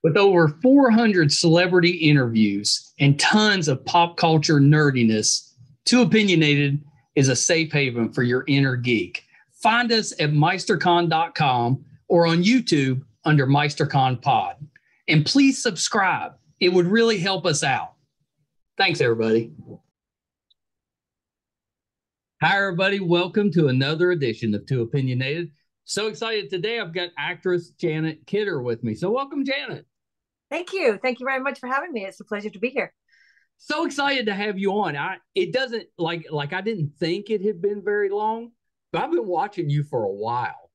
With over 400 celebrity interviews and tons of pop culture nerdiness, Too Opinionated is a safe haven for your inner geek. Find us at meistercon.com or on YouTube under MeisterCon Pod. And please subscribe. It would really help us out. Thanks, everybody. Hi, everybody. Welcome to another edition of Too Opinionated. So excited today. I've got actress Janet Kidder with me. So welcome, Janet. Thank you. Thank you very much for having me. It's a pleasure to be here. So excited to have you on. It doesn't like I didn't think it had been very long, but I've been watching you for a while.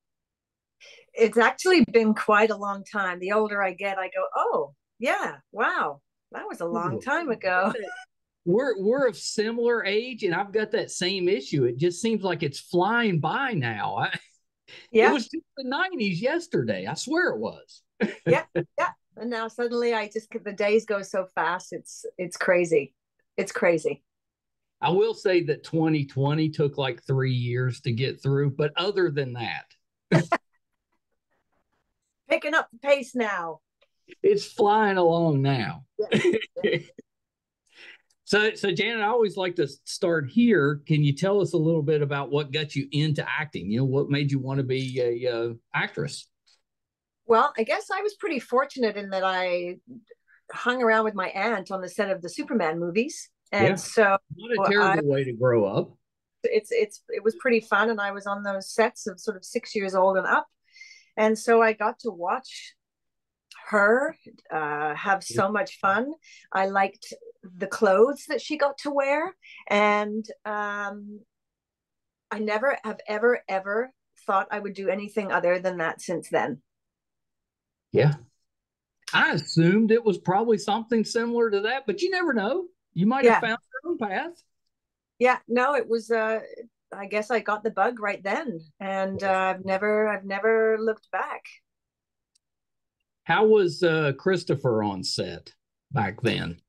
It's actually been quite a long time. The older I get, I go, oh, yeah, wow, that was a long time ago. We're of similar age, and I've got that same issue. It just seems like it's flying by now. It was just the 90s yesterday. I swear it was. Yeah. And now suddenly the days go so fast. It's crazy. It's crazy. I will say that 2020 took like 3 years to get through, but other than that, picking up the pace now. It's flying along now. Yeah. So Janet, I always like to start here. Can you tell us a little bit about what got you into acting? You know, what made you want to be a actress? Well, I guess I was pretty fortunate in that I hung around with my aunt on the set of the Superman movies. And so not a terrible way to grow up. It was pretty fun. And I was on those sets of sort of 6 years old and up. And so I got to watch her have so much fun. I liked the clothes that she got to wear. And I never have ever thought I would do anything other than that since then. Yeah. I assumed it was probably something similar to that, but you never know. You might have found your own path. Yeah, no, it was I guess I got the bug right then, and I've never looked back. How was Christopher on set back then?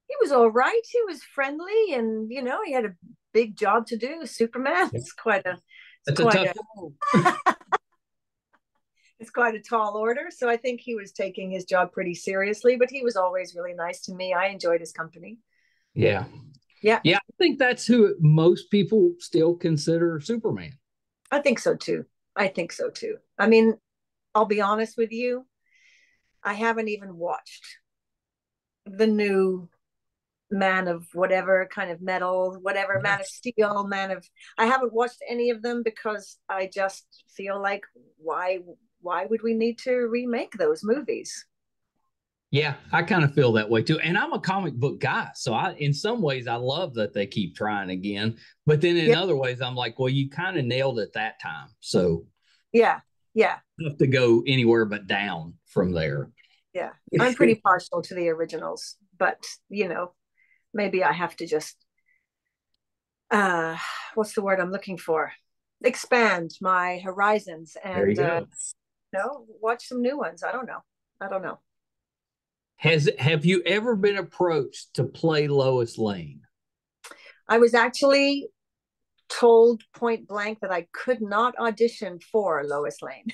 He was all right. He was friendly, and he had a big job to do. Superman. It's quite a it's quite a tall order. So I think he was taking his job pretty seriously, but he was always really nice to me. I enjoyed his company. Yeah. I think that's who most people still consider Superman. I think so too. I mean, I'll be honest with you. I haven't even watched the new Man of whatever kind of metal, whatever, Man of Steel, I haven't watched any of them because I just feel like why would we need to remake those movies? Yeah, I kind of feel that way too. And I'm a comic book guy. So in some ways, I love that they keep trying again. But then in other ways, I'm like, well, you kind of nailed it that time. So yeah. You have to go anywhere but down from there. Yeah. I'm pretty partial to the originals, but maybe I have to just what's the word I'm looking for? Expand my horizons and watch some new ones. I don't know. Have you ever been approached to play Lois Lane? I was actually told point blank that I could not audition for Lois Lane.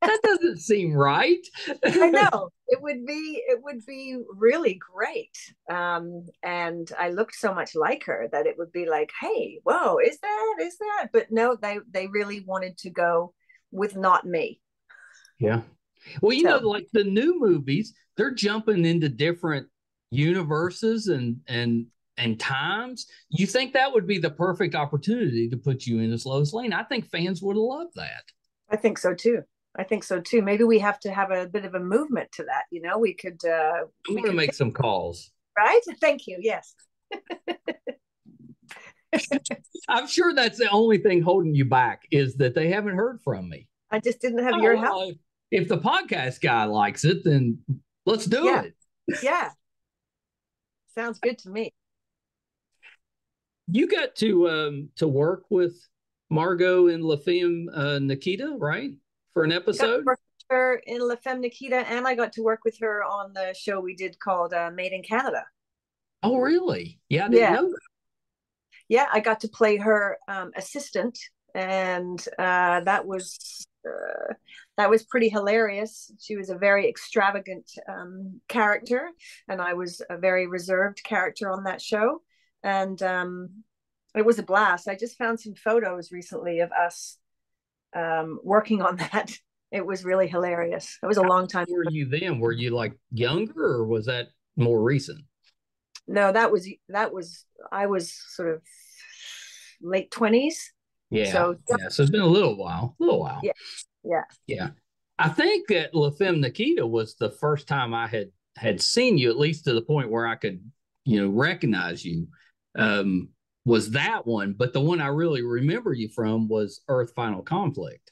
That doesn't seem right. I know it would be really great. And I looked so much like her that it would be like, hey, whoa, is that? But no, they really wanted to go with not me. Yeah. Well, like the new movies, they're jumping into different universes and times. You think that would be the perfect opportunity to put you in as Lois Lane? I think fans would love that. I think so too. Maybe we have to have a bit of a movement to that. We could. We could make some calls. Right? Thank you. Yes. I'm sure that's the only thing holding you back is that they haven't heard from me. I just didn't have your help. If the podcast guy likes it, then let's do it. Yeah. Sounds good to me. You got to work with Margot in La Femme Nikita, right? For an episode? I got to work with her in La Femme Nikita, and I got to work with her on the show we did called Made in Canada. Oh, really? Yeah, I didn't know that. Yeah, I got to play her assistant, and that was that was pretty hilarious. She was a very extravagant character, and I was a very reserved character on that show. And it was a blast. I just found some photos recently of us working on that. It was really hilarious. It was a long time. How old were you then? Were you like younger, or was that more recent? No, that was I was sort of late 20s. Yeah, So yeah. So it's been a little while, a little while. yeah, yeah. Yeah. I think that La Femme Nikita was the first time I had seen you, at least to the point where I could, recognize you. Was that one, but the one I really remember you from was Earth Final Conflict.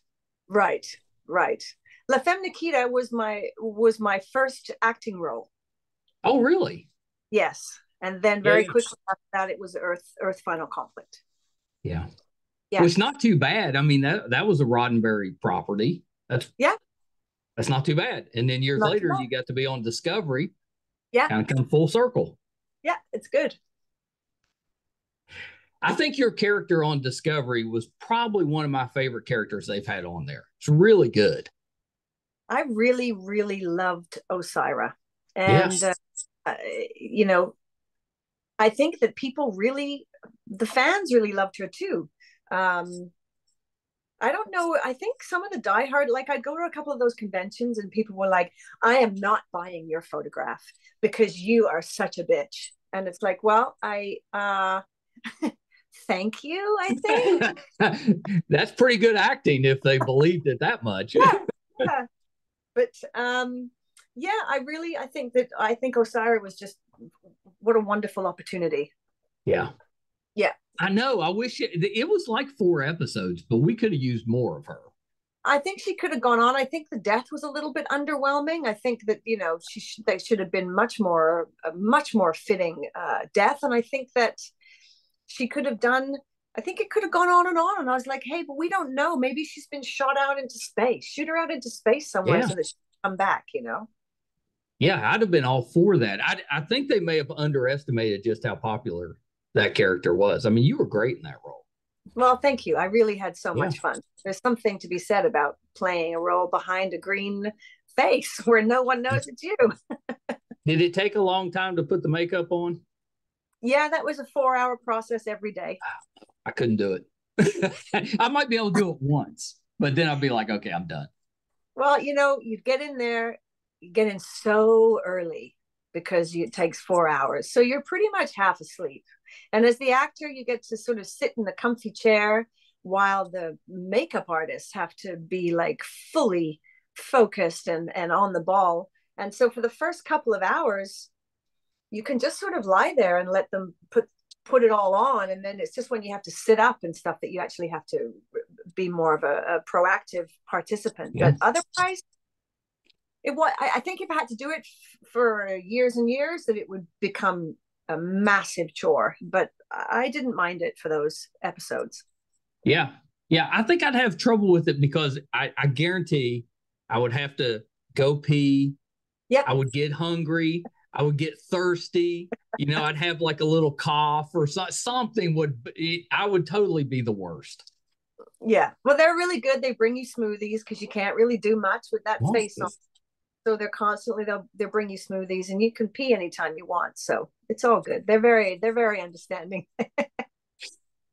Right, right. La Femme Nikita was my first acting role. Oh, really? Yes, and then Yeah, very yeah. quickly after that, it was Earth Final Conflict. Yeah. Yeah, Which not too bad. I mean, that was a Roddenberry property. yeah, That's not too bad. And then years not too later, bad. you got to be on Discovery, Yeah, kind of come full circle. yeah, it's good. I think your character on Discovery was probably one of my favorite characters they've had on there. It's really good. I really, really loved Osira, and Yes. you know, I think that the fans really loved her too. Um, I don't know. I think some of the diehard, like I'd go to a couple of those conventions and people were like, I am not buying your photograph because you are such a bitch. And it's like, well, thank you, I think. That's pretty good acting if they believed it that much. Yeah, yeah. But yeah, I think Osira was just what a wonderful opportunity. Yeah. Yeah. I know. I wish it was like 4 episodes, but we could have used more of her. I think she could have gone on. I think the death was a little bit underwhelming. I think that they should have been a much more fitting death, and I think that she could have done. I think it could have gone on and on. And I was like, hey, but we don't know. Maybe she's been shot out into space. Shoot her out into space somewhere Yeah. so that she can come back. You know. Yeah, I'd have been all for that. I think they may have underestimated just how popular that character was. I mean, you were great in that role. Well, thank you. I really had so Yeah. much fun. There's something to be said about playing a role behind a green face where no one knows it's you. Did it take a long time to put the makeup on? Yeah, that was a 4-hour process every day. I couldn't do it. I might be able to do it once, but then I'd be like, okay, I'm done. Well, you get in there, you get in so early because it takes 4 hours. So you're pretty much half asleep. And as the actor, you get to sort of sit in the comfy chair while the makeup artists have to be like fully focused and on the ball. And so for the first couple of hours, you can just sort of lie there and let them put it all on. And then it's just when you have to sit up and stuff that you actually have to be more of a proactive participant. Yeah. But otherwise, I think if I had to do it for years and years, that it would become a massive chore. But I didn't mind it for those episodes. Yeah. Yeah. I think I'd have trouble with it because I guarantee I would have to go pee. Yeah. I would get hungry. I would get thirsty. I'd have like a little cough or something I would totally be the worst. Yeah. Well, they're really good. They bring you smoothies because you can't really do much with that face on. So they're constantly they'll bring you smoothies and you can pee anytime you want. So it's all good. They're very understanding.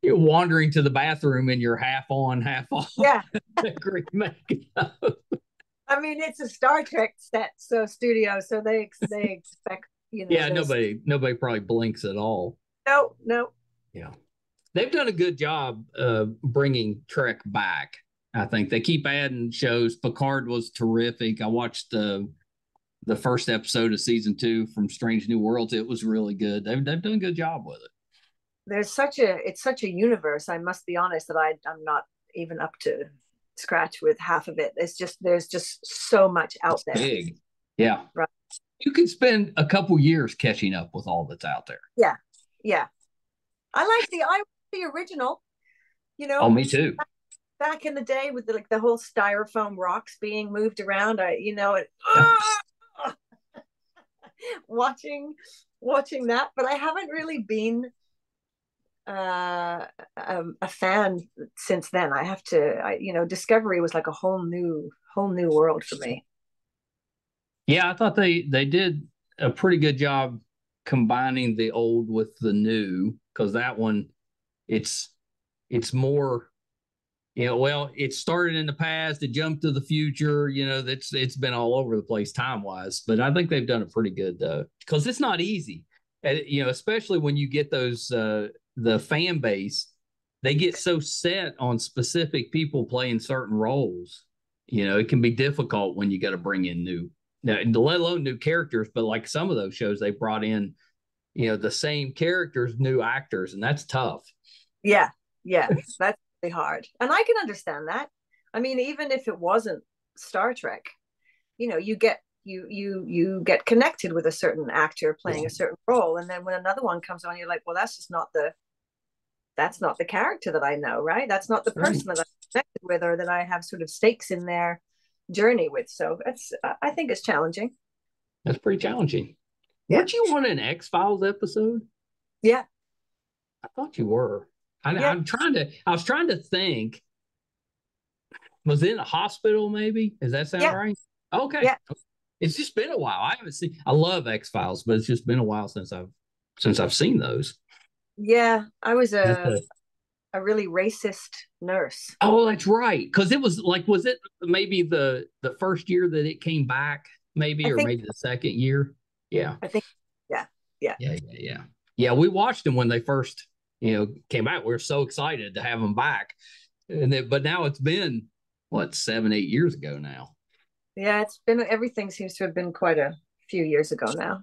You're wandering to the bathroom and you're half on, half off. Yeah. Great makeup. I mean, it's a Star Trek studio, so they expect Yeah, nobody probably blinks at all. No. Yeah, they've done a good job bringing Trek back. I think they keep adding shows. Picard was terrific. I watched the first episode of season 2 from Strange New Worlds. It was really good. They've done a good job with it. It's such a universe. I must be honest that I'm not even up to scratch with half of it. There's just so much out there. Big. Yeah. Right. You could spend a couple years catching up with all that's out there. Yeah. Yeah. I like the original, Oh, me too. Back in the day with the whole styrofoam rocks being moved around, watching that, but I haven't really been a fan since then. Discovery was like a whole new whole new world for me. Yeah, I thought they did a pretty good job combining the old with the new, because that one, it's more, well, it started in the past, it jumped to the future, that's it's been all over the place time wise. But I think they've done it pretty good though, because it's not easy. Especially when you get those the fan base, they get so set on specific people playing certain roles. It can be difficult when you got to bring in new, now, let alone new characters. But like some of those shows, they brought in, the same characters, new actors, and that's tough. Yeah, yeah, that's really hard, and I can understand that. I mean, even if it wasn't Star Trek, you get connected with a certain actor playing a certain role, and then when another one comes on, you're like, well, that's not the character that I know, right? That's not the person that I'm connected with, or that I have sort of stakes in their journey with. So I think it's challenging. That's pretty challenging. Yeah. Weren't you on an X-Files episode? Yeah. I thought you were. I was trying to think. Was it in a hospital, maybe? Does that sound right? Okay. Yeah. It's just been a while. I haven't seen, I love X-Files, but it's just been a while since I've seen those. Yeah. I was a really racist nurse. Oh, that's right. Because it was like, was it maybe the first year that it came back, maybe, or maybe the second year? Yeah. I think, yeah. Yeah, we watched them when they first, came out. We were so excited to have them back. But now it's been, what, 7, 8 years ago now. Yeah, everything seems to have been quite a few years ago now.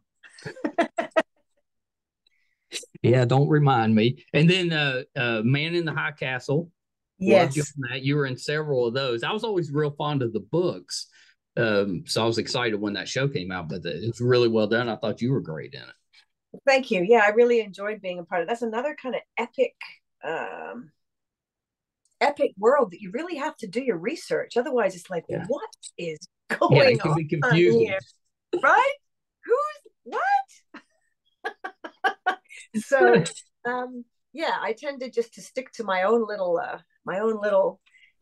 Yeah, don't remind me. And then Man in the High Castle. Yes. Loved you on that. You were in several of those. I was always real fond of the books. So I was excited when that show came out, but it was really well done. I thought you were great in it. Thank you. Yeah, I really enjoyed being a part of. That's another kind of epic world that you really have to do your research. Otherwise, it's like, what is going it can on be confusing here? Right? Who's what? So, I tended just to stick to my own little,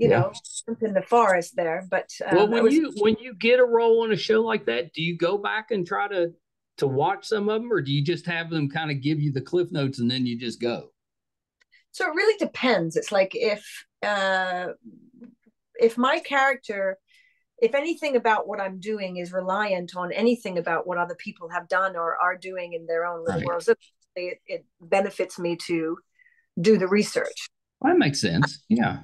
jump in the forest there. But well, when you get a role on a show like that, do you go back and try to watch some of them, or do you just have them kind of give you the cliff notes and then you just go? So it really depends. It's like if my character, if anything about what I'm doing is reliant on anything about what other people have done or are doing in their own little worlds, it benefits me to do the research. Well, that makes sense. Yeah.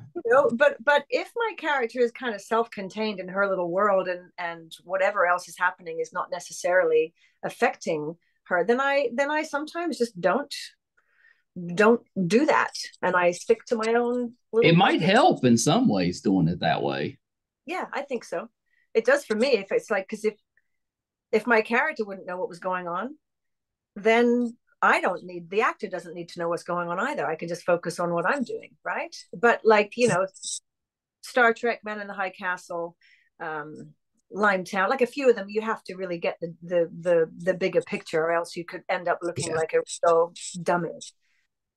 But if my character is kind of self-contained in her little world, and whatever else is happening is not necessarily affecting her, then I sometimes just don't do that, and I stick to my own little. It might help in some ways doing it that way. Yeah, I think so. It does for me. If it's like, because if my character wouldn't know what was going on, then the actor doesn't need to know what's going on either. I can just focus on what I'm doing, right? But like, Star Trek, Man in the High Castle, Limetown, like a few of them, you have to really get the bigger picture, or else you could end up looking like a real dummy.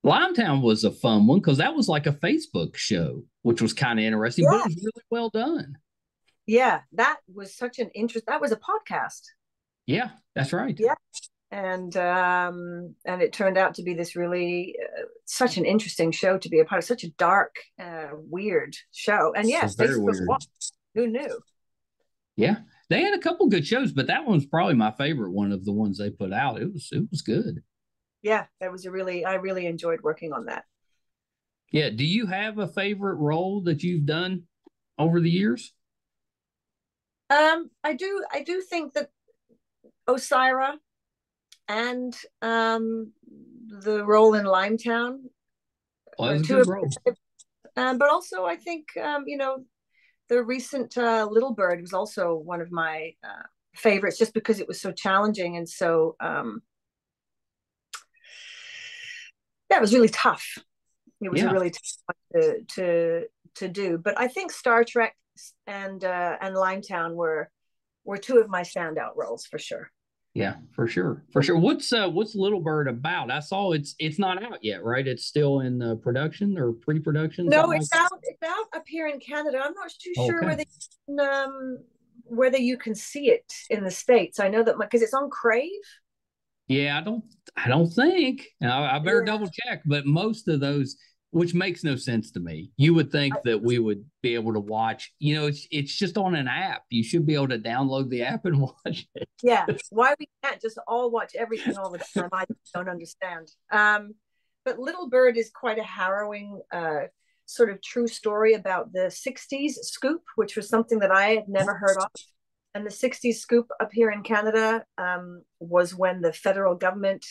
Limetown was a fun one because that was like a Facebook show, which was kind of interesting, but it was really well done. Yeah, that was such an interest. That was a podcast. Yeah, that's right. Yeah, and it turned out to be this really such an interesting show to be a part of. Such a dark, weird show, and yes, very weird. Who knew? Yeah, they had a couple good shows, but that one's probably my favorite one of the ones they put out. It was good. Yeah, that was I really enjoyed working on that. Yeah. Do you have a favorite role that you've done over the years? I do think that Osira and the role in Limetown are two role. But also I think the recent Little Bird was also one of my favorites, just because it was so challenging and so it was really tough. It was a really tough one to do. But I think Star Trek and Limetown were two of my standout roles for sure. Yeah, for sure. For sure. What's Little Bird about? I saw it's not out yet, right? It's still in production or pre-production, No, something like it's out. It's out up here in Canada. I'm not too that. sure Okay. whether you can see it in the States. I know that because it's on Crave. Yeah, I don't think. I better Yeah. double check, but most of those, which makes no sense to me. You would think that we would be able to watch, it's just on an app. You should be able to download the app and watch it. Yeah. Why we can't just all watch everything all the time, I don't understand. But Little Bird is quite a harrowing sort of true story about the 60s scoop, which was something that I had never heard of. And the 60s scoop up here in Canada was when the federal government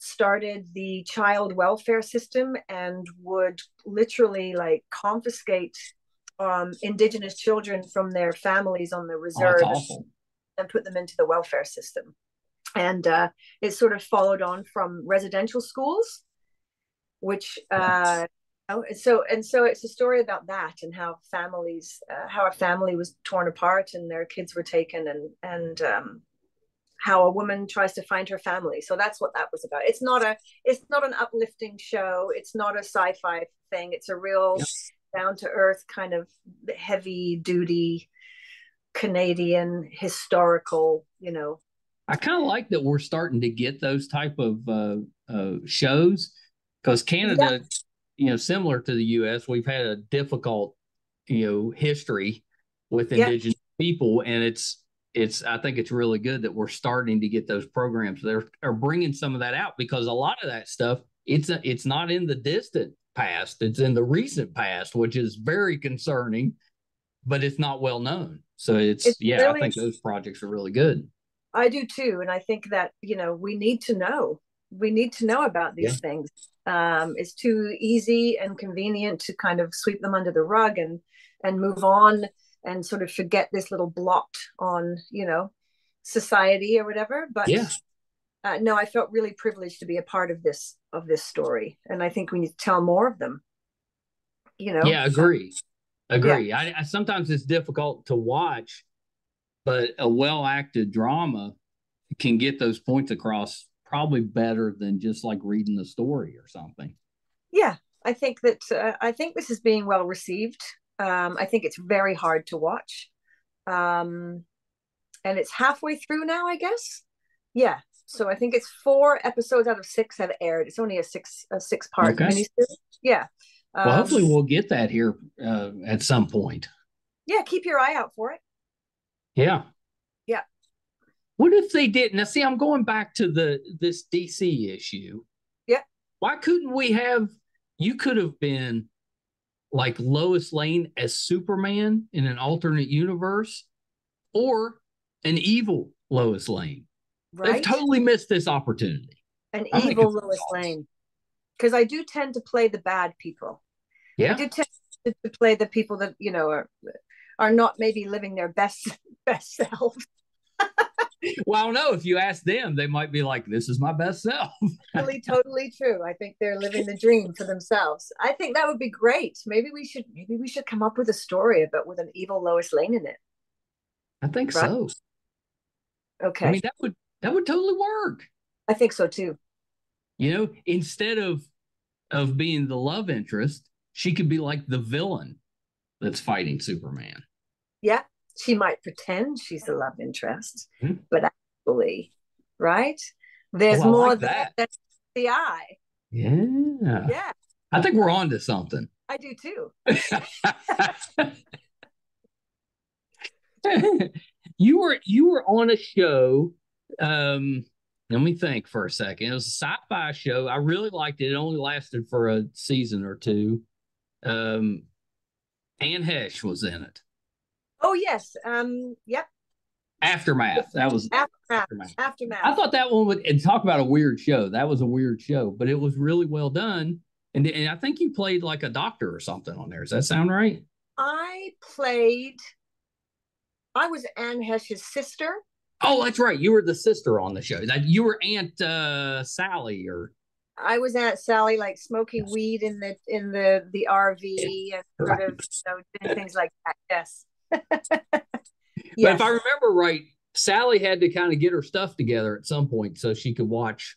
started the child welfare system and would literally like confiscate Indigenous children from their families on the Oh, that's reserve awful. and put them into the welfare system. And it sort of followed on from residential schools, which so it's a story about that and how how a family was torn apart and their kids were taken, and how a woman tries to find her family. So that's what that was about. It's not an uplifting show. It's not a sci-fi thing. It's a real Yep. down to earth kind of heavy duty Canadian historical, I kind of like that we're starting to get those type of shows because Yeah, Canada, similar to the U.S., we've had a difficult, history with yeah, Indigenous people, and it's. I think it's really good that we're starting to get those programs. They're bringing some of that out because a lot of that stuff it's not in the distant past; it's in the recent past, which is very concerning. But it's not well known, so it's I really, think those projects are really good. I do too. And I think that, we need to know about Yeah. these things. It's too easy and convenient to kind of sweep them under the rug and move on and sort of forget this little blot on, society or whatever. But Yeah. no, I felt really privileged to be a part of this story. And I think we need to tell more of them, you know. Yeah, Uh, agree. yeah. Agree. I sometimes it's difficult to watch, but a well acted drama can get those points across probably better than just like reading the story or something. Yeah, I think this is being well received. I think it's very hard to watch, um, and it's halfway through now, I guess. Yeah, so I think it's 4 episodes out of 6 have aired. It's only a six part Okay. miniseries. Yeah, Well, hopefully um, we'll get that here at some point. yeah. Keep your eye out for it. Yeah. Yeah, What if they did? Now, see, I'm going back to this DC issue. yeah. Why couldn't we have? You could have been like Lois Lane as Superman in an alternate universe, or an evil Lois Lane. They've Right. totally missed this opportunity. An I think evil it's Lois awesome. Lane, because I do tend to play the bad people. I Yeah. do tend to play the people that are not maybe living their best self. Well, I don't know. If you ask them, they might be like, "This is my best self." Totally true. I think they're living the dream for themselves. I think that would be great. Maybe we should come up with a story about with an evil Lois Lane in it. I think Right? so. I mean, Okay. that would totally work. I think so too. Instead of being the love interest, she could be like the villain that's fighting Superman. Yeah. She might pretend she's the love interest, Hmm. but actually, right? Oh, There's I more like there that. than the eye. Yeah. Yeah, I think we're on to something. I do too. You were on a show. Um, Let me think for a second. It was a sci-fi show. I really liked it. It only lasted for a season or two. Um, Anne Hesh was in it. Oh yes. Yep. Aftermath. That was Aftermath. Aftermath. I Aftermath. thought that one would, and talk about a weird show. That was a weird show, but it was really well done. And I think you played like a doctor or something on there. Does that sound right? I played. I was Anne Heche's sister. Oh, that's right. You were the sister on the show. That you were Aunt Sally, or I was Aunt Sally, like smoking weed in the RV and sort right. of doing things like that. Yes, But if I yes, remember right, Sally had to kind of get her stuff together at some point so she could watch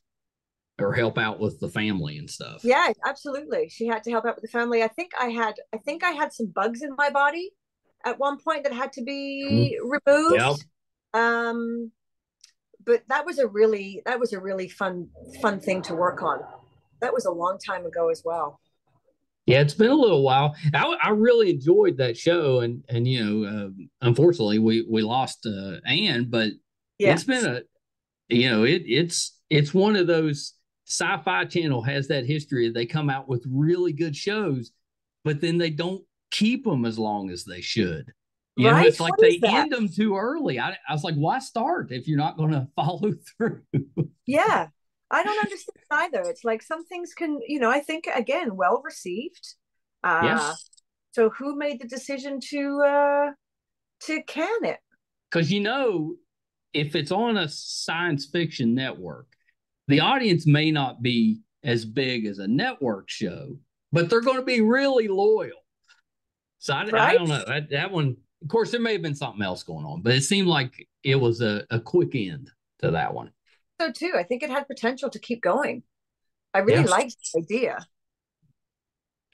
or help out with the family and stuff. Yeah, absolutely. She had to help out with the family. I think I had some bugs in my body at one point that had to be removed. Yep. But that was a really fun thing to work on. That was a long time ago as well. Yeah, it's been a little while. I really enjoyed that show, and unfortunately we lost Anne, but it's been it's one of those. Syfy Channel has that history. They come out with really good shows, but then they don't keep them as long as they should. It's like they end them too early. I was like, why start if you're not going to follow through? Yeah, I don't understand either. It's like some things can, I think, again, well received. So who made the decision to can it? Because if it's on a science fiction network, the audience may not be as big as a network show, but they're going to be really loyal. So I don't know. That one, of course, there may have been something else going on, but it seemed like it was a quick end to that one. So too, I think it had potential to keep going. I really liked the idea.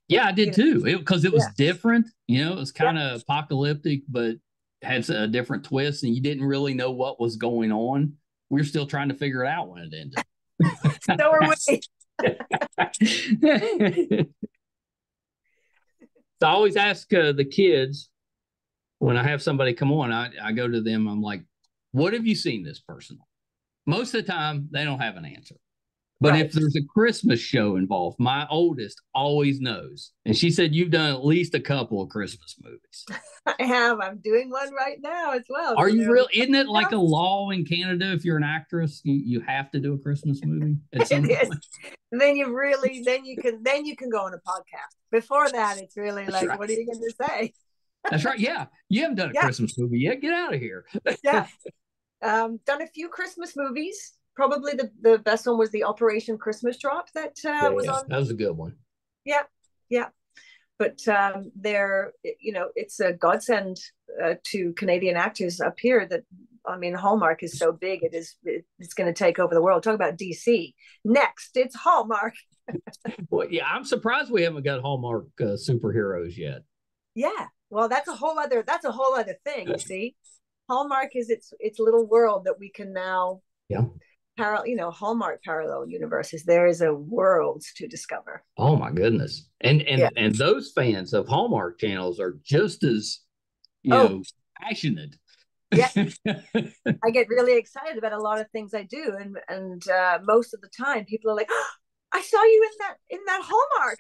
Yeah, I did too, because it was different. It was kind of apocalyptic, but had a different twist, and you didn't really know what was going on. We were still trying to figure it out when it ended. So are we. So I always ask the kids when I have somebody come on, I go to them, I'm like, what have you seen this person on? Most of the time, they don't have an answer. But if there's a Christmas show involved, my oldest always knows. And she said, you've done at least a couple of Christmas movies. I have. I'm doing one right now as well. Are you really? Isn't it like a law in Canada? If you're an actress, you have to do a Christmas movie at some point. Then you can go on a podcast. Before that, it's really like, what are you going to say? That's right. Yeah. You haven't done a Christmas movie yet. Get out of here. Yeah. Done a few Christmas movies. Probably the best one was the Operation Christmas Drop that was on. That was a good one. Yeah. Yeah. But it's a godsend to Canadian actors up here that, Hallmark is so big. It's going to take over the world. Talk about DC. Next, it's Hallmark. Well, yeah, I'm surprised we haven't got Hallmark superheroes yet. Yeah. Well, that's a whole other thing, you see. Hallmark is its little world that we can now Hallmark parallel universes. There is a world to discover. Oh my goodness. And those fans of Hallmark channels are just as passionate. Yeah. I get really excited about a lot of things I do, and most of the time people are like, oh, I saw you in that Hallmark.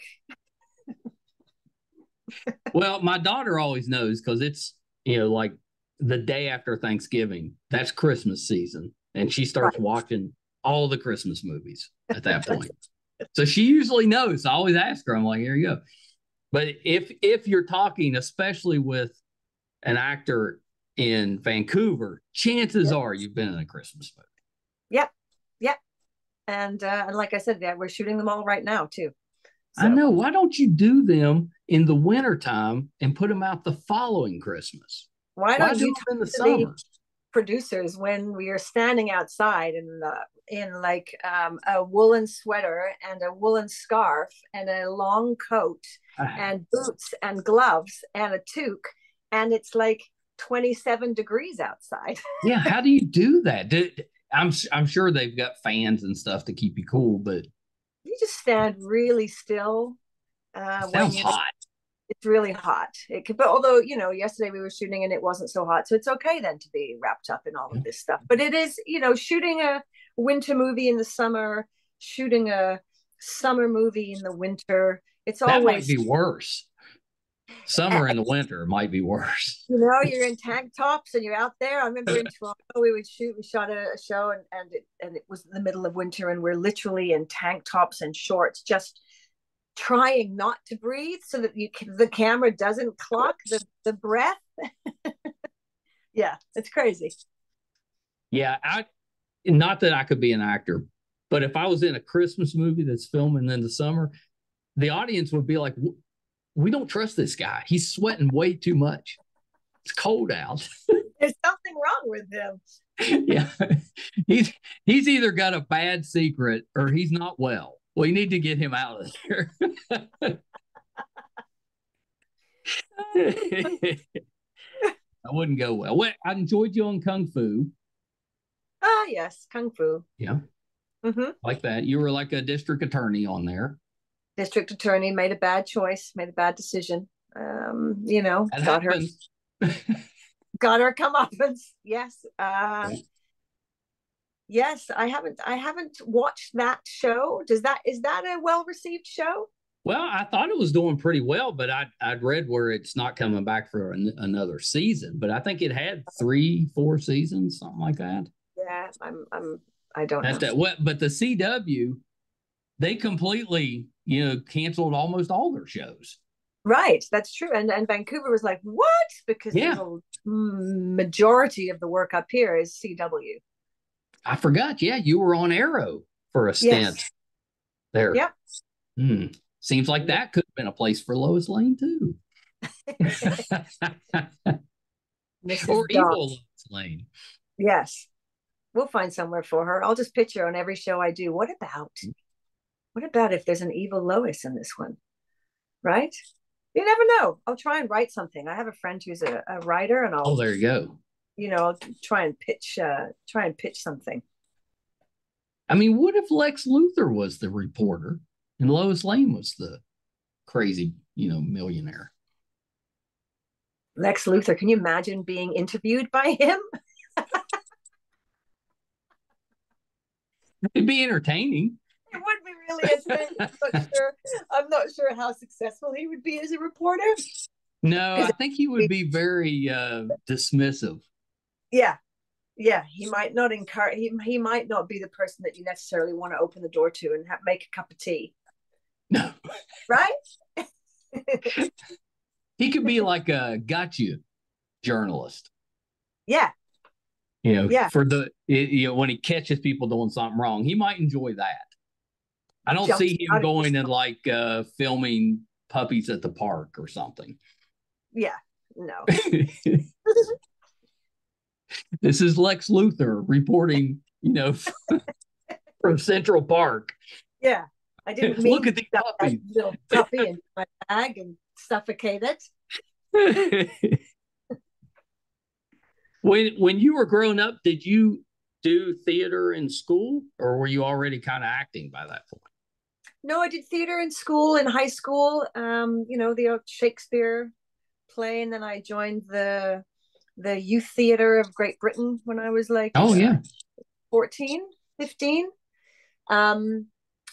Well, my daughter always knows because it's like the day after Thanksgiving, that's Christmas season. And she starts watching all the Christmas movies at that point. So she usually knows. I always ask her, I'm like, here you go. But if you're talking, especially with an actor in Vancouver, chances are you've been in a Christmas movie. Yeah. Yeah. And like I said, we're shooting them all right now too. So. I know. Why don't you do them in the wintertime and put them out the following Christmas? Why don't you do them in the summer? Producers when we are standing outside in like a woolen sweater and a woolen scarf and a long coat and boots and gloves and a toque, and it's like 27 degrees outside. Yeah, how do you do that? I'm sure they've got fans and stuff to keep you cool, but you just stand really still. Sounds hot. It's really hot. But although, yesterday we were shooting and it wasn't so hot. So it's okay then to be wrapped up in all of this stuff. But it is, shooting a winter movie in the summer, shooting a summer movie in the winter. It's always. That might be worse. Summer in the winter might be worse. You're in tank tops and you're out there. I remember in Toronto we shot a show and it was in the middle of winter and we're literally in tank tops and shorts, just trying not to breathe so that the camera doesn't clock the breath. Yeah, it's crazy. Yeah, not that I could be an actor, but if I was in a Christmas movie that's filming in the summer, the audience would be like, we don't trust this guy. He's sweating way too much. It's cold out. There's something wrong with him? Yeah, he's either got a bad secret or he's not well. We need to get him out of there. That wouldn't go well. Well, I enjoyed you on Kung Fu. Ah, yes, Kung Fu. Yeah, like that. You were like a district attorney on there. District attorney, made a bad choice, made a bad decision. That happens. Got her comeuppance. Yes. Yes, I haven't watched that show. Is that a well-received show? Well, I thought it was doing pretty well, but I'd read where it's not coming back for another season. But I think it had 3-4 seasons, something like that. Yeah, I don't know. What? But the CW, they completely, canceled almost all their shows. Right, that's true. And Vancouver was like, what? Because the majority of the work up here is CW. I forgot. Yeah, you were on Arrow for a stint there. Yep. Seems like that could have been a place for Lois Lane too. Or evil Lois Lane. Yes. We'll find somewhere for her. I'll just picture on every show I do. What about if there's an evil Lois in this one? Right? You never know. I'll try and write something. I have a friend who's a writer, and I'll there you go. I'll try and pitch something. I mean, what if Lex Luthor was the reporter and Lois Lane was the crazy, millionaire? Lex Luthor, can you imagine being interviewed by him? It'd be entertaining. It would be really entertaining. I'm not sure how successful he would be as a reporter. No, I think he would be very dismissive. Yeah. He might not encourage. He might not be the person that you necessarily want to open the door to and make a cup of tea. No, right? He could be like a gotcha journalist. Yeah. For when he catches people doing something wrong, he might enjoy that. I don't see him going and like filming puppies at the park or something. Yeah, no. This is Lex Luthor reporting, from Central Park. Yeah, I didn't mean look at the puppy. Little puppy in my bag and suffocate it. When you were growing up, did you do theater in school, or were you already kind of acting by that point? No, I did theater in school, in high school. The Shakespeare play, and then I joined the Youth Theater of Great Britain when I was like 14, 15. And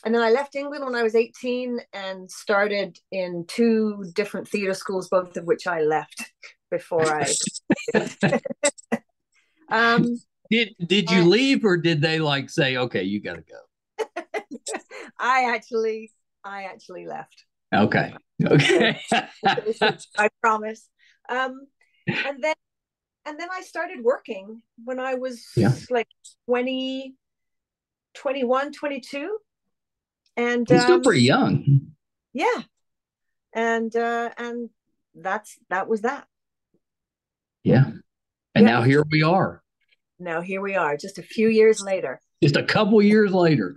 then I left England when I was 18 and started in 2 different theater schools, both of which I left before I did you leave, or did they like say, okay, you gotta go? I actually left. Okay. I promise. And then I started working when I was like 20, 21, 22. And you're still pretty young. Yeah. And that was that. Yeah. And now here we are. Just a few years later. Just a couple years later.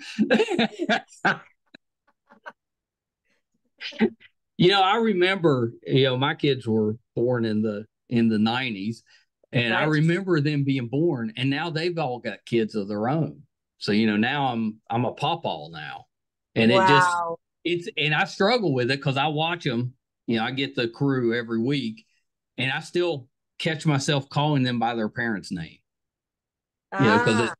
I remember, my kids were born in the 90s, and I remember them being born, and now they've all got kids of their own. So, now I'm a pawpaw now. And and I struggle with it because I watch them, I get the crew every week, and I still catch myself calling them by their parents' name. Because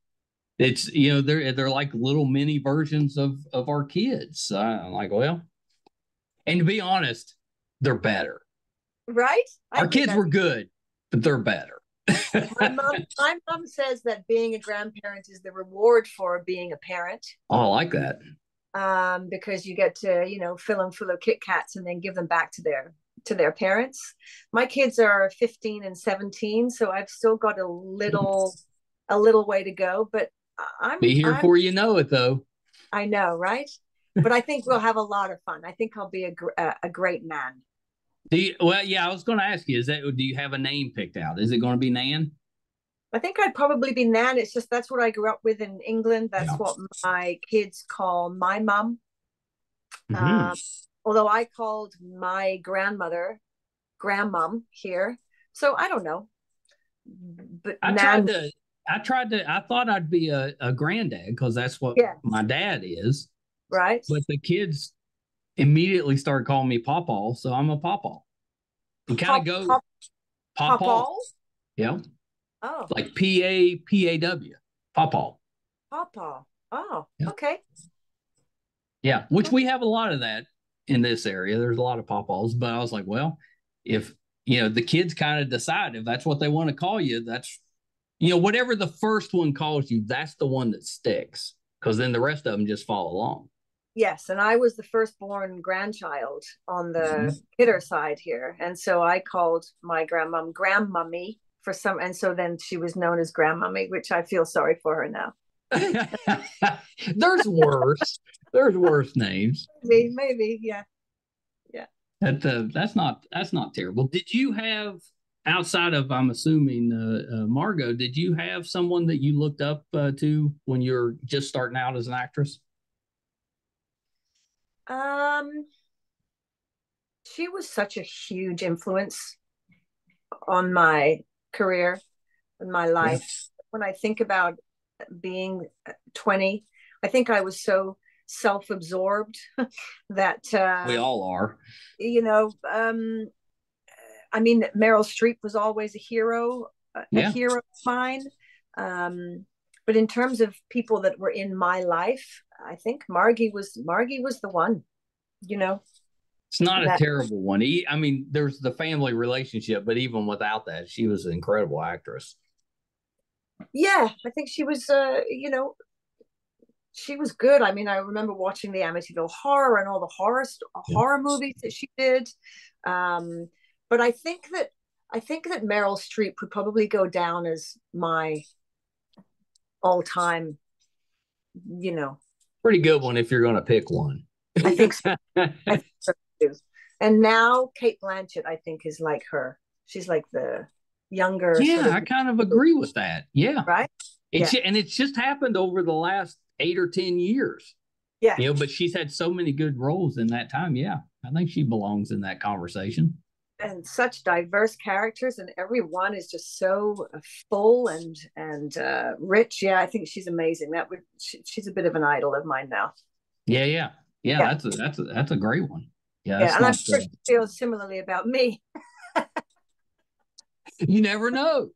it's they're like little mini versions of our kids. So I'm like, well, and to be honest, they're better. Right? Our kids were good, but they're better. My mom says that being a grandparent is the reward for being a parent. Oh, I like that. Because you get to, fill them full of Kit Kats and then give them back to their parents. My kids are 15 and 17, so I've still got a little way to go, but I'm before you know it, though. I know, right? But I think we'll have a lot of fun. I think I'll be a great nan. I was going to ask you, do you have a name picked out? Is it going to be Nan? I think I'd probably be Nan. It's just that's what I grew up with in England. That's Yeah. what my kids call my mum. Mm-hmm. Although I called my grandmother grandmom here. So I don't know. But I tried Nan, to, I thought I'd be a granddad because that's what yeah, my dad is. right? But the kids immediately started calling me Pawpaw, so I'm a Pawpaw. And kind of Pop, go pop, Pawpaw. Popall. Yeah. Oh, Like Papaw. Pawpaw. Pawpaw. Oh, Yeah. okay. Yeah. Which we have a lot of that in this area. There's a lot of Pawpaws, but I was like, well, if the kids kind of decide if that's what they want to call you, that's whatever the first one calls you, that's the one that sticks. Because then the rest of them just follow along. Yes, and I was the firstborn grandchild on Mm-hmm. the Kidder side here, and so I called my grandmom grandmummy for some, and so then she was known as grandmummy, which I feel sorry for her now. There's worse. There's worse names. Maybe, yeah, yeah. That's not terrible. Did you have outside of I'm assuming Margot? Did you have someone that you looked up to when you're just starting out as an actress? Um, she was such a huge influence on my career and my Yeah, life. When I think about being 20, I think I was so self-absorbed that we all are. you know, I mean, Meryl Streep was always a Yeah, hero of mine. Um, but in terms of people that were in my life, I think Margie was the one. You know it's not a that. terrible one. I mean, there's the family relationship, but even without that, she was an incredible actress. Yeah, I think she was. She was good. I mean, I remember watching the Amityville Horror and all the Yeah. horror movies that she did. Um, but I think that Meryl Streep would probably go down as my all time. You know, Pretty good one if you're going to pick one. I think so. I think so too. And now Kate Blanchett, I think, is like her. She's like the younger sort Yeah, of I kind of agree with that. Yeah. right. Yeah, It's just happened over the last 8 or 10 years. yeah. But she's had so many good roles in that time. Yeah. I think she belongs in that conversation. And such diverse characters, and every one is just so full and rich. Yeah, I think she's amazing. She's a bit of an idol of mine now. Yeah, yeah. Yeah, Yeah, that's a great one. Yeah, yeah, that's and I'm not sure she feels similarly about me. you never know.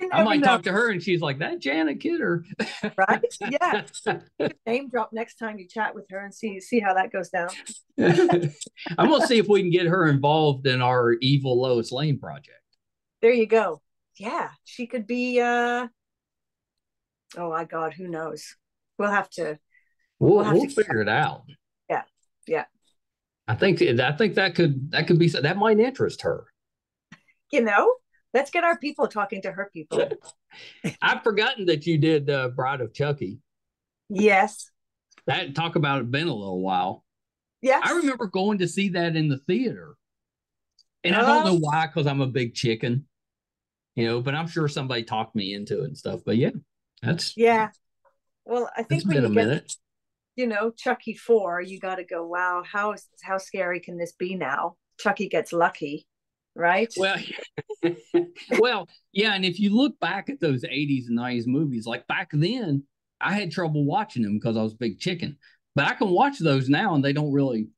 You I never might know, talk to her and she's like, that Janet Kidder. right? Yeah, name drop next time you chat with her and see how that goes down. I'm gonna see if we can get her involved in our evil Lois Lane project. There you go. Yeah, she could be. Oh my God, who knows? We'll have to. We'll have We'll to. figure it out. Yeah, yeah. I think that could be that might interest her. You know, let's get our people talking to her people. I've forgotten that you did Bride of Chucky. Yes, That talk about it been a little while. I yes. remember going to see that in the theater, and I don't Oh, know why because I'm a big chicken, but I'm sure somebody talked me into it and stuff. But yeah, that's yeah. Well, I it's think when been you a get minute. Chucky 4, you got to go, wow, how scary can this be now? Chucky gets lucky, right? Well, well, yeah, and if you look back at those 80s and 90s movies, like back then, I had trouble watching them because I was a big chicken. But I can watch those now and they don't really,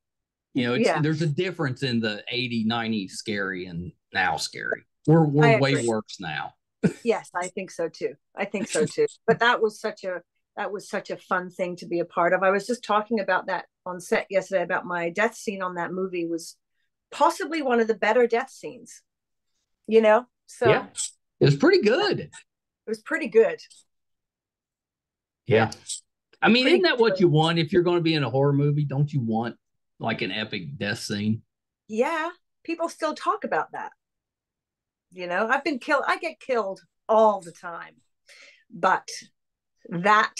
Yeah, there's a difference in the 80, 90 scary and now scary. We're I way agree. worse now. Yes, I think so too. I think so too. But that was such a fun thing to be a part of. I was just talking about that on set yesterday about my death scene on that movie was possibly one of the better death scenes, Yeah. So It was pretty yeah, good. it was pretty good. Yeah, Yeah. I mean, isn't pretty that what good. you want if you're going to be in a horror movie? Don't you want like an epic death scene? Yeah, people still talk about that. I've been killed. I get killed all the time, but that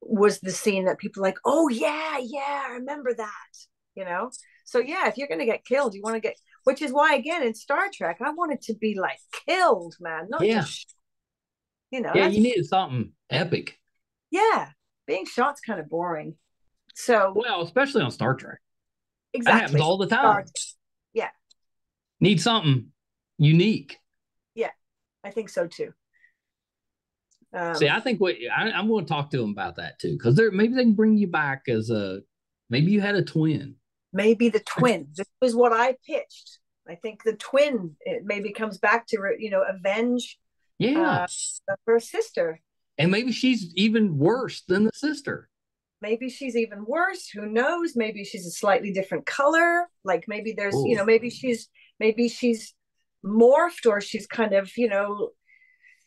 was the scene that people like, oh yeah, yeah, I remember that. You know, so yeah, if you're gonna get killed, you want to get, which is why again in Star Trek, I wanted to be like killed, man, not Yeah. just Yeah, you needed something epic. Yeah, being shot's kind of boring. So Well, especially on Star Trek. That happens exactly. all the time. Yeah. Need something unique. Yeah, I think so too. See, I think I'm going to talk to them about that too, because maybe they can bring you back as maybe you had a twin. Maybe the twin. This was what I pitched. I think the twin, it maybe comes back to, avenge Yeah. her sister. And maybe she's even worse than the sister. Maybe she's even worse. Who knows? Maybe she's a slightly different color. Like maybe there's, Ooh. maybe she's morphed, or she's kind of,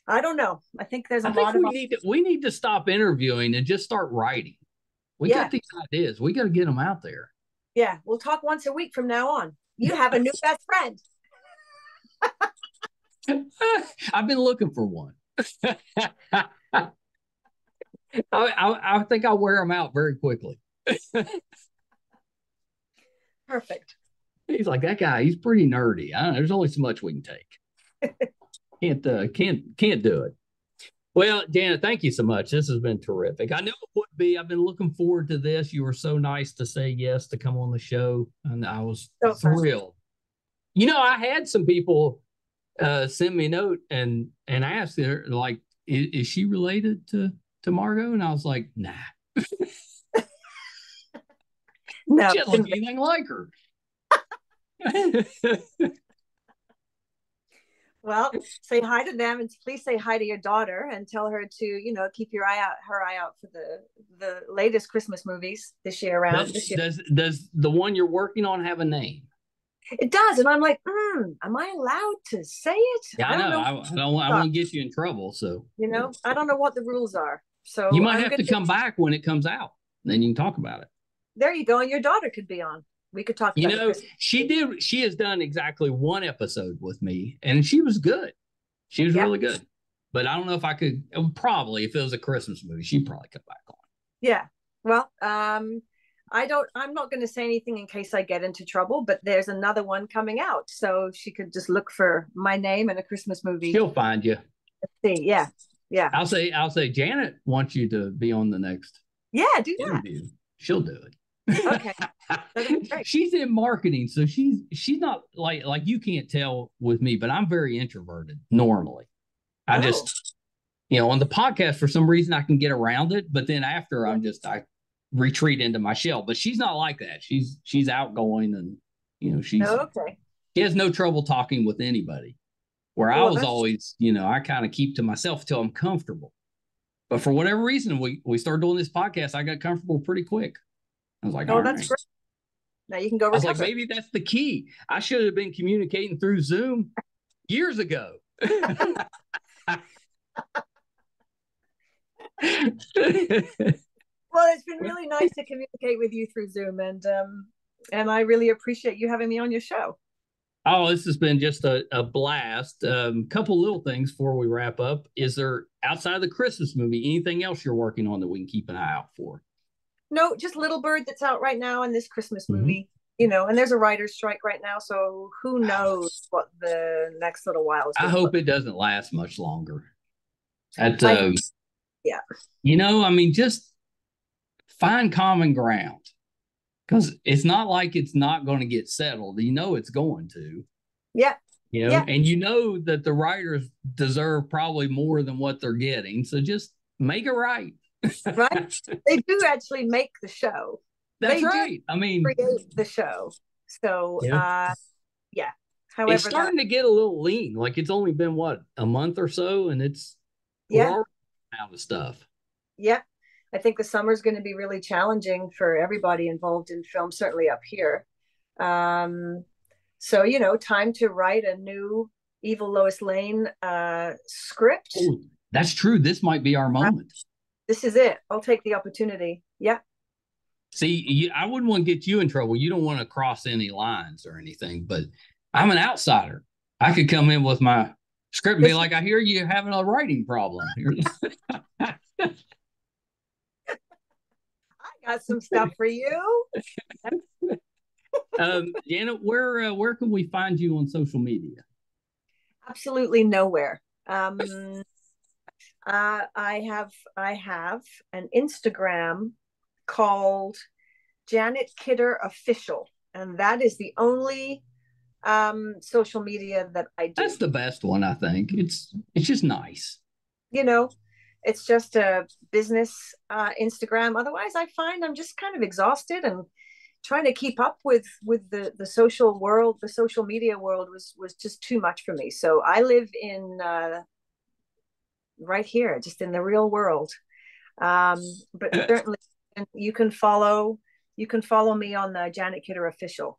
I don't know. I think there's a I think lot of we need to stop interviewing and just start writing. We yeah. got these ideas. We got to get them out there. Yeah, we'll talk once a week from now on. You have a new best friend. I've been looking for one. I think I'll wear them out very quickly. Perfect. He's like, that guy, he's pretty nerdy. I don't know, there's only so much we can take. Can't do it. Well, Janet, thank you so much. This has been terrific. I knew it would be. I've been looking forward to this. You were so nice to say yes to come on the show, and I was thrilled. I had some people send me a note and ask her, like, is she related to Margot? And I was like, nah. No, she doesn't look anything like her. Well, say hi to them, and please say hi to your daughter, and tell her to, keep her eye out for the latest Christmas movies this year around. Does the one you're working on have a name? It does, and I'm like, am I allowed to say it? Yeah, I know. I don't want to get you in trouble, so I don't know what the rules are. So you might have to come back when it comes out. Then you can talk about it. There you go, and your daughter could be on. We could talk about she did. She has done exactly one episode with me, and she was good. She was really good. But I don't know if I could. Probably, if it was a Christmas movie, she'd probably come back on. Yeah. Well, I'm not going to say anything in case I get into trouble, but there's another one coming out, so she could just look for my name in a Christmas movie. She'll find you. Let's see. Yeah. I'll say Janet wants you to be on the next. Yeah, do that. Interview. She'll do it. Okay. She's in marketing, so she's not like you can't tell with me, but I'm very introverted normally. I just on the podcast for some reason I can get around it, but then after I retreat into my shell. But she's not like that. She's outgoing, and she has no trouble talking with anybody. Where I was always, I kind of keep to myself till I'm comfortable. But for whatever reason, we started doing this podcast. I got comfortable pretty quick. I was like, oh, that's great. Now you can go. I was like, maybe that's the key. I should have been communicating through Zoom years ago. Well, it's been really nice to communicate with you through Zoom, and I really appreciate you having me on your show. Oh, this has been just a blast. Couple little things before we wrap up. Is there, outside of the Christmas movie, anything else you're working on that we can keep an eye out for? No, just Little Bird that's out right now, and this Christmas movie. And there's a writer's strike right now, so who knows what the next little while is. I hope it doesn't last much longer. Yeah. Just find common ground, because it's not like it's not going to get settled. It's going to. Yeah. And that the writers deserve probably more than what they're getting. So just make it right. Right? They do actually make the show. That's right. Create the show. So, yeah. However, it's starting to get a little lean. Like, it's only been a month or so, and it's out of stuff. Yeah. I think the summer is going to be really challenging for everybody involved in film, certainly up here. So, time to write a new Evil Lois Lane script. Oh, that's true. This might be our moment. This is it. I'll take the opportunity. Yeah. See, I wouldn't want to get you in trouble. You don't want to cross any lines or anything, but I'm an outsider. I could come in with my script and be like, I hear you're having a writing problem. I got some stuff for you. Janet, where can we find you on social media? Absolutely nowhere. I have an Instagram called Janet Kidder Official, and that is the only social media that I do. That's the best one, I think. It's just nice. You know, it's just a business Instagram. Otherwise, I find I'm just kind of exhausted, and trying to keep up with the social world, the social media world was just too much for me. So I live in right here, just in the real world. But certainly you can follow me on the Janet Kidder Official.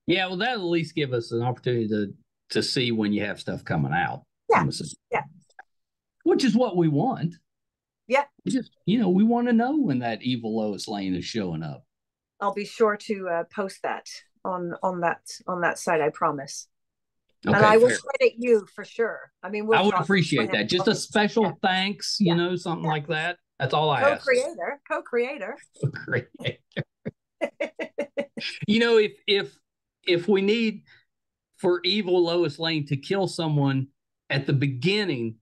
Yeah, well, that'll at least give us an opportunity to see when you have stuff coming out. Yeah, yeah, which is what we want. yeah. Just we want to know when that evil Lois Lane is showing up. I'll be sure to post that on that site. I promise. Okay, and I will credit you for sure. I mean, I would appreciate that. Just a special thanks, something like that. That's all I ask. Co-creator. If we need for evil Lois Lane to kill someone at the beginning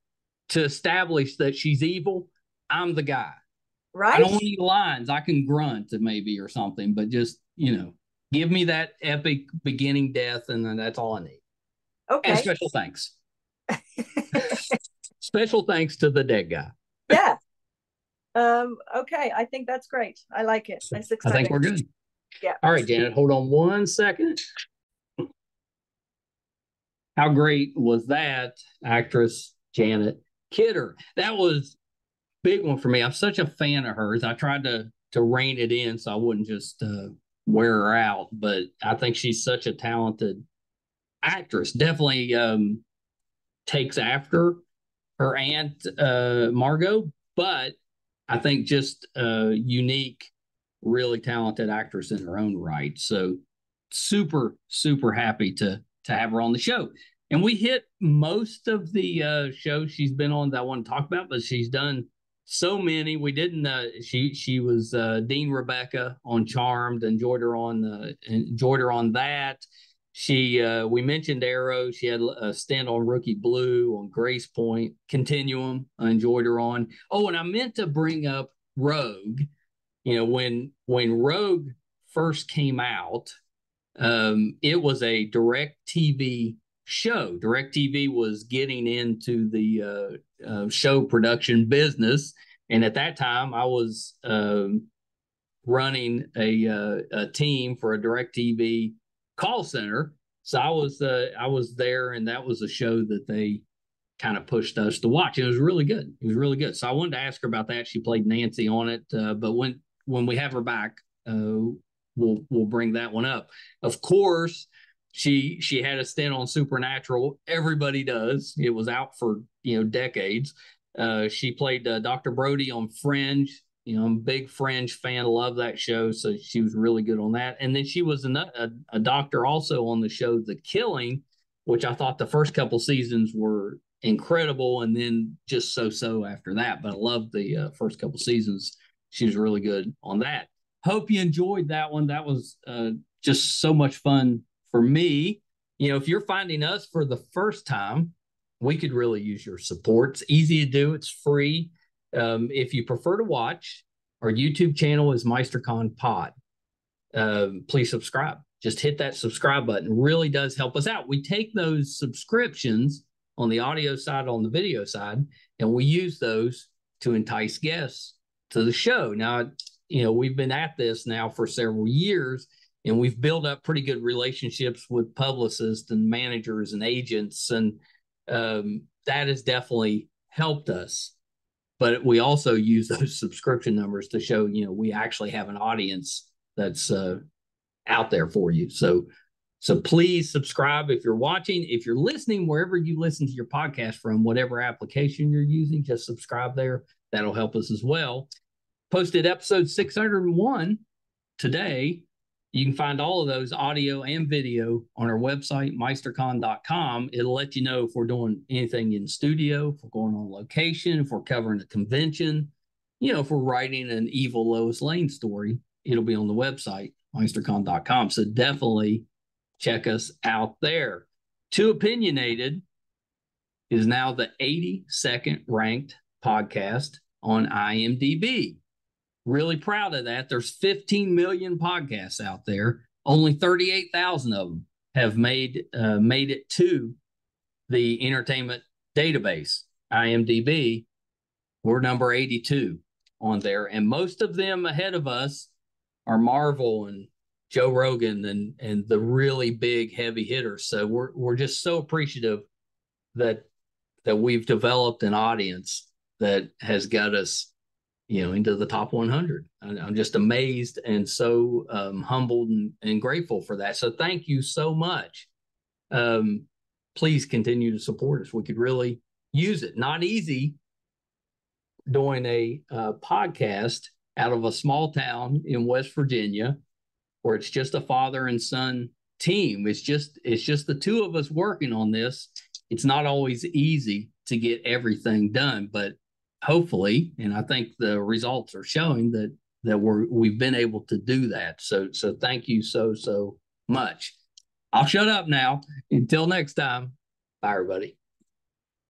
to establish that she's evil, I'm the guy. Right. I don't want any lines. I can grunt maybe or something, but just, give me that epic beginning death, and then that's all I need. Okay. And special thanks. Special thanks to the dead guy. Yeah. Okay. I think that's great. I like it. That's exciting. I think we're good. Yeah. All right, Janet, hold on one second. How great was that actress, Janet Kidder? That was a big one for me. I'm such a fan of hers. I tried to rein it in so I wouldn't just wear her out, but I think she's such a talented actress. Definitely takes after her aunt Margot, but I think just a unique, really talented actress in her own right. So super, super happy to have her on the show. And we hit most of the shows she's been on that I want to talk about, but she's done so many. We didn't. She was Dean Rebecca on Charmed. Enjoyed her on that. We mentioned Arrow. She had a stint on Rookie Blue, on Grace Point, Continuum. I enjoyed her on. Oh, and I meant to bring up Rogue. When Rogue first came out, it was a direct TV show. Direct TV was getting into the show production business, and at that time, I was running a team for a Direct TV call center. So I was there, and that was a show that they kind of pushed us to watch. It was really good. It was really good. So I wanted to ask her about that. She played Nancy on it, but when we have her back, we'll bring that one up. Of course, she had a stint on Supernatural. Everybody does. It was out for decades. She played Dr. Brody on Fringe. I'm a big Fringe fan. Love that show. So she was really good on that. And then she was a doctor also on the show The Killing, which I thought the first couple seasons were incredible, and then just so after that. But I loved the first couple seasons. She was really good on that. Hope you enjoyed that one. That was just so much fun for me. If you're finding us for the first time, we could really use your support. It's easy to do. It's free. If you prefer to watch, our YouTube channel is MeisterCon Pod. Please subscribe. Just hit that subscribe button. It really does help us out. We take those subscriptions on the audio side, on the video side, and we use those to entice guests to the show. Now, we've been at this now for several years, and we've built up pretty good relationships with publicists and managers and agents, and that has definitely helped us. But we also use those subscription numbers to show, we actually have an audience that's out there for you. So please subscribe if you're watching. If you're listening, wherever you listen to your podcast from, whatever application you're using, just subscribe there. That'll help us as well. Posted episode 601 today. You can find all of those audio and video on our website, meistercon.com. It'll let you know if we're doing anything in studio, if we're going on location, if we're covering a convention, if we're writing an evil Lois Lane story, it'll be on the website, meistercon.com. So definitely check us out there. Too Opinionated is now the 82nd ranked podcast on IMDb. Really proud of that. There's 15 million podcasts out there. Only 38,000 of them have made it to the entertainment database, IMDb. We're number 82 on there, and most of them ahead of us are Marvel and Joe Rogan and the really big heavy hitters. So we're just so appreciative that we've developed an audience that has got us, into the top 100. I'm just amazed and so humbled and grateful for that. So thank you so much. Please continue to support us. We could really use it. Not easy doing a podcast out of a small town in West Virginia, where it's just a father and son team. It's just the two of us working on this. It's not always easy to get everything done, but hopefully, and I think the results are showing that we've been able to do that. So thank you so much. I'll shut up now. Until next time. Bye, everybody.